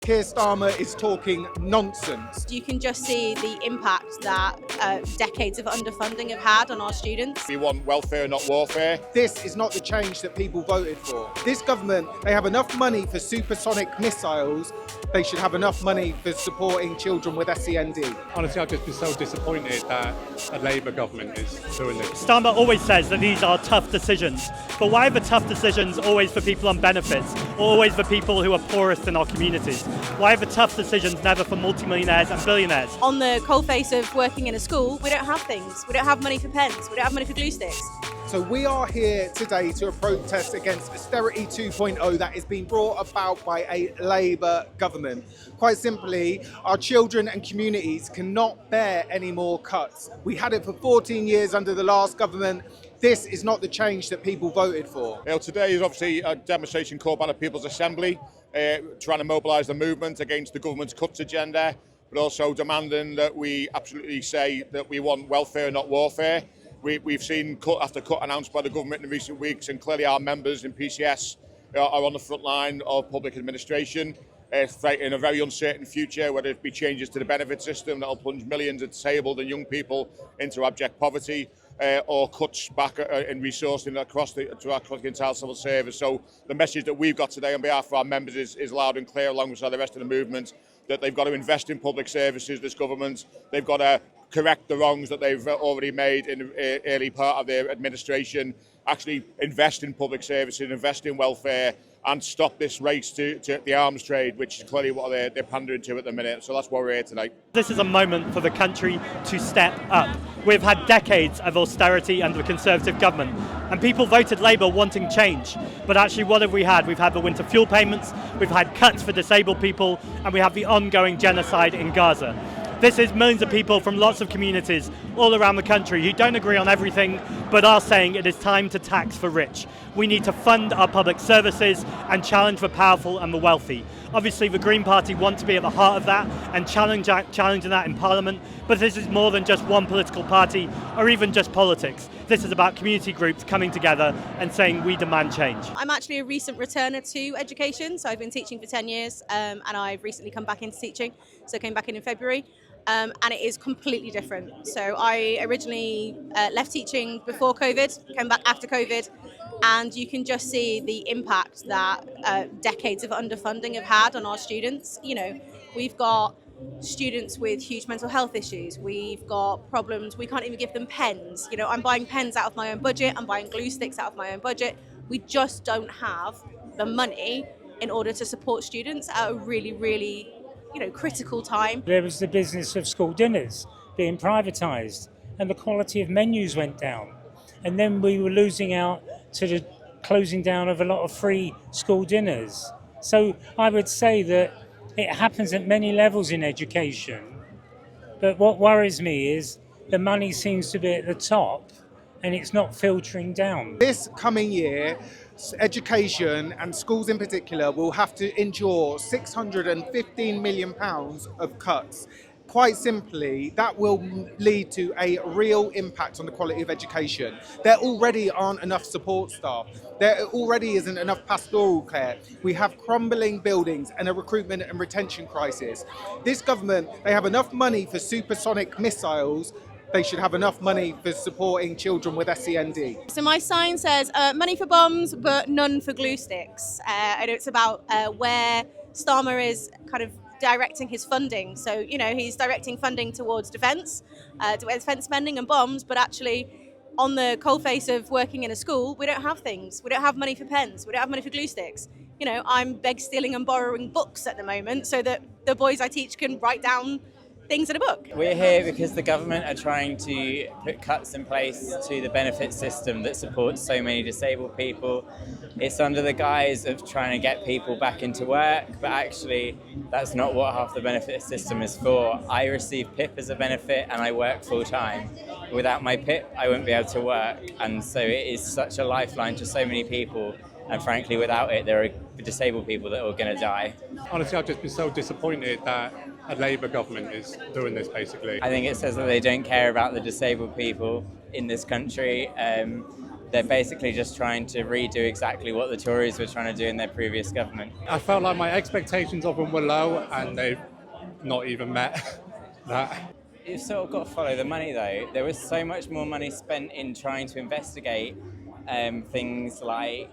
Keir Starmer is talking nonsense. You can just see the impact that decades of underfunding have had on our students. We want welfare, not warfare. This is not the change that people voted for. This government, they have enough money for supersonic missiles. They should have enough money for supporting children with SEND. Honestly, I've just been so disappointed that a Labour government is doing this. Starmer always says that these are tough decisions, but why are the tough decisions always for people on benefits, or always for people who are poorest in our communities? Why are the tough decisions never for multimillionaires and billionaires? On the coalface of working in a school, we don't have things. We don't have money for pens. We don't have money for glue sticks. So we are here today to protest against austerity 2.0 that is being brought about by a Labour government. Quite simply, our children and communities cannot bear any more cuts. We had it for 14 years under the last government. This is not the change that people voted for. Today is obviously a demonstration called by the People's Assembly, trying to mobilise the movement against the government's cuts agenda, but also demanding that we absolutely say that we want welfare, not warfare. We've seen cut after cut announced by the government in recent weeks, and clearly our members in PCS are on the front line of public administration, in a very uncertain future, whether it be changes to the benefit system that will plunge millions of disabled and young people into abject poverty, or cuts back in resourcing across the entire civil service. So the message that we've got today on behalf of our members is loud and clear, alongside the rest of the movement, that they've got to invest in public services, this government. They've got to correct the wrongs that they've already made in the early part of their administration, actually invest in public services, invest in welfare, and stop this race to the arms trade, which is clearly what they're pandering to at the minute. So that's why we're here tonight. This is a moment for the country to step up. We've had decades of austerity under the Conservative government, and people voted Labour wanting change. But actually, what have we had? We've had the winter fuel payments, we've had cuts for disabled people, and we have the ongoing genocide in Gaza. This is millions of people from lots of communities all around the country who don't agree on everything, but are saying it is time to tax for rich. We need to fund our public services and challenge the powerful and the wealthy. Obviously, the Green Party want to be at the heart of that and challenging that in Parliament, but this is more than just one political party or even just politics. This is about community groups coming together and saying we demand change. I'm actually a recent returner to education, so I've been teaching for 10 years and I've recently come back into teaching, so I came back in February. And it is completely different. So I originally left teaching before COVID, came back after COVID, and you can just see the impact that decades of underfunding have had on our students. You know, we've got students with huge mental health issues. We've got problems. We can't even give them pens. You know, I'm buying pens out of my own budget. I'm buying glue sticks out of my own budget. We just don't have the money in order to support students at a really critical time. There was the business of school dinners being privatised, and the quality of menus went down. And then we were losing out to the closing down of a lot of free school dinners. So I would say that it happens at many levels in education. But what worries me is the money seems to be at the top and it's not filtering down. This coming year, education and schools in particular will have to endure £615 million of cuts. Quite simply, that will lead to a real impact on the quality of education. There already aren't enough support staff. There already isn't enough pastoral care. We have crumbling buildings and a recruitment and retention crisis. This government, they have enough money for supersonic missiles. They should have enough money for supporting children with SEND. So my sign says money for bombs, but none for glue sticks. And it's about where Starmer is kind of directing his funding. So, you know, he's directing funding towards defence spending and bombs, but actually on the coalface of working in a school, we don't have things. We don't have money for pens. We don't have money for glue sticks. You know, I'm stealing and borrowing books at the moment so that the boys I teach can write down things in a book. We're here because the government are trying to put cuts in place to the benefit system that supports so many disabled people. It's under the guise of trying to get people back into work, but actually that's not what half the benefit system is for. I receive PIP as a benefit and I work full time. Without my PIP, I wouldn't be able to work, and so it is such a lifeline to so many people. And frankly, without it, there are disabled people that are going to die. Honestly, I've just been so disappointed that a Labour government is doing this, basically. I think it says that they don't care about the disabled people in this country. they're basically just trying to redo exactly what the Tories were trying to do in their previous government. I felt like my expectations of them were low and they've not even met that. You've sort of got to follow the money though. There was so much more money spent in trying to investigate things like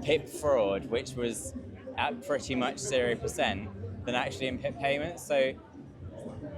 PIP fraud, which was at pretty much 0%, than actually in PIP payments. So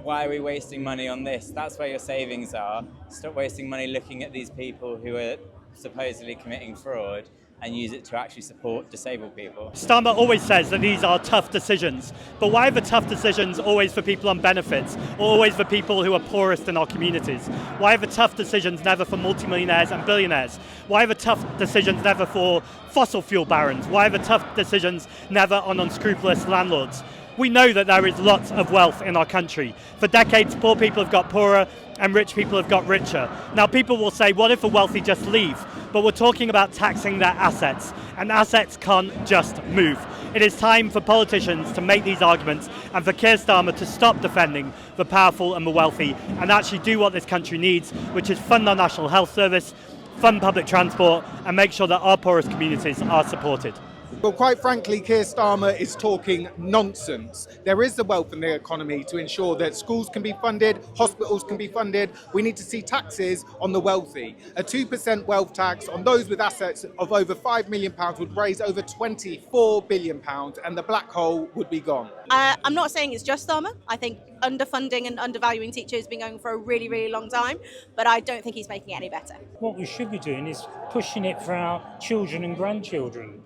why are we wasting money on this? That's where your savings are. Stop wasting money looking at these people who are supposedly committing fraud and use it to actually support disabled people. Starmer always says that these are tough decisions, but why are the tough decisions always for people on benefits, or always for people who are poorest in our communities? Why are the tough decisions never for multimillionaires and billionaires? Why are the tough decisions never for fossil fuel barons? Why are the tough decisions never on unscrupulous landlords? We know that there is lots of wealth in our country. For decades, poor people have got poorer and rich people have got richer. Now, people will say, what if the wealthy just leave? But we're talking about taxing their assets, and assets can't just move. It is time for politicians to make these arguments and for Keir Starmer to stop defending the powerful and the wealthy and actually do what this country needs, which is fund our National Health Service, fund public transport, and make sure that our poorest communities are supported. Well, quite frankly, Keir Starmer is talking nonsense. There is the wealth in the economy to ensure that schools can be funded, hospitals can be funded. We need to see taxes on the wealthy. A 2% wealth tax on those with assets of over £5 million would raise over £24 billion, and the black hole would be gone. I'm not saying it's just Starmer. I think underfunding and undervaluing teachers has been going for a really, really long time, but I don't think he's making it any better. What we should be doing is pushing it for our children and grandchildren.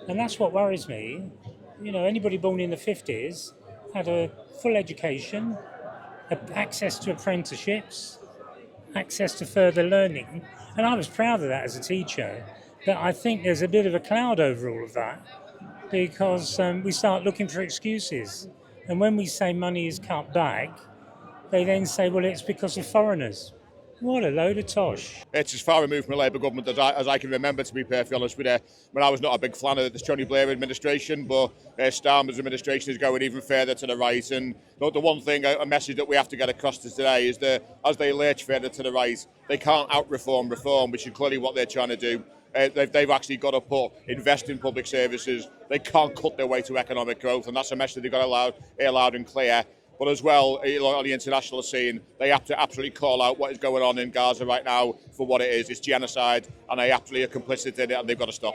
And that's what worries me. You know, anybody born in the 50s had a full education, access to apprenticeships, access to further learning. And I was proud of that as a teacher. But I think there's a bit of a cloud over all of that because we start looking for excuses. And when we say money is cut back, they then say, well, it's because of foreigners. What a load of tosh. It's as far removed from a Labour government as I can remember, to be perfectly honest with you. When I was not a big fan of the Tony Blair administration, but Starmer's administration is going even further to the right. And the one thing, a message that we have to get across to today is that as they lurch further to the right, they can't out-reform reform, which is clearly what they're trying to do. They've actually got to invest in public services. They can't cut their way to economic growth, and that's a message they've got to hear loud and clear. But as well, on the international scene, they have to absolutely call out what is going on in Gaza right now for what it is. It's genocide, and they absolutely are complicit in it, and they've got to stop.